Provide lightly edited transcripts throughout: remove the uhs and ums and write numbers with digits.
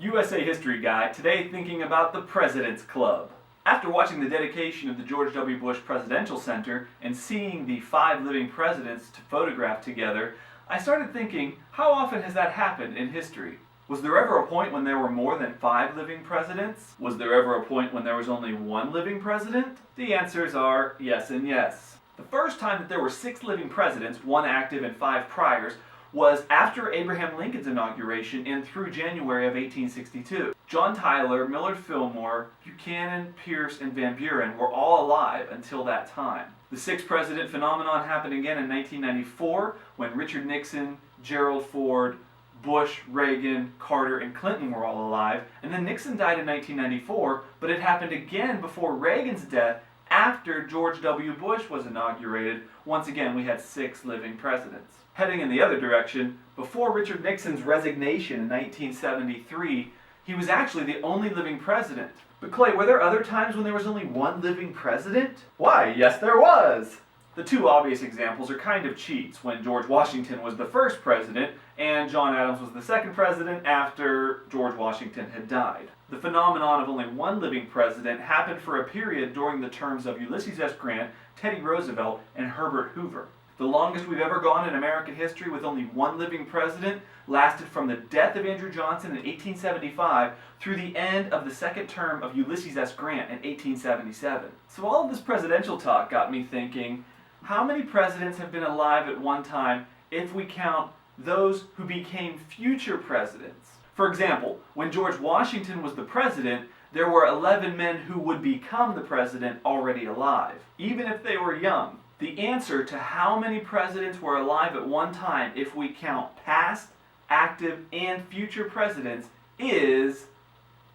USA History Guy, today thinking about the President's Club. After watching the dedication of the George W. Bush Presidential Center and seeing the 5 living presidents to photograph together, I started thinking, how often has that happened in history? Was there ever a point when there were more than 5 living presidents? Was there ever a point when there was only 1 living president? The answers are yes and yes. The first time that there were 6 living presidents, 1 active and 5 priors, was after Abraham Lincoln's inauguration and through January of 1862. John Tyler, Millard Fillmore, Buchanan, Pierce, and Van Buren were all alive until that time. The 6th president phenomenon happened again in 1994 when Richard Nixon, Gerald Ford, Bush, Reagan, Carter, and Clinton were all alive, and then Nixon died in 1994, but it happened again before Reagan's death after George W. Bush was inaugurated. Once again, we had 6 living presidents. Heading in the other direction, before Richard Nixon's resignation in 1973, he was actually the only living president. But Clay, were there other times when there was only 1 living president? Why, yes there was! The 2 obvious examples are kind of cheats, when George Washington was the first president and John Adams was the 2nd president after George Washington had died. The phenomenon of only 1 living president happened for a period during the terms of Ulysses S. Grant, Teddy Roosevelt, and Herbert Hoover. The longest we've ever gone in American history with only 1 living president lasted from the death of Andrew Johnson in 1875 through the end of the 2nd term of Ulysses S. Grant in 1877. So all of this presidential talk got me thinking, how many presidents have been alive at one time if we count those who became future presidents? For example, when George Washington was the president, there were 11 men who would become the president already alive, even if they were young. The answer to how many presidents were alive at one time if we count past, active, and future presidents is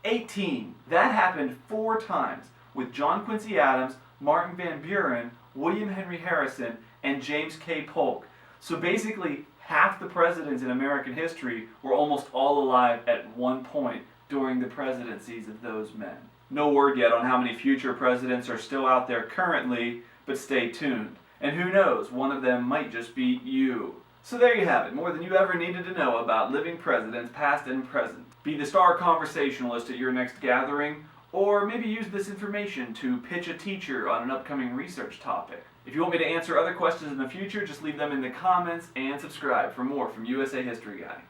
18. That happened 4 times with John Quincy Adams, Martin Van Buren, William Henry Harrison, and James K. Polk. So basically, half the presidents in American history were almost all alive at one point during the presidencies of those men. No word yet on how many future presidents are still out there currently, but stay tuned. And who knows, one of them might just be you. So there you have it, more than you ever needed to know about living presidents past and present. Be the star conversationalist at your next gathering, or maybe use this information to pitch a teacher on an upcoming research topic. If you want me to answer other questions in the future, just leave them in the comments and subscribe for more from USA History Guy.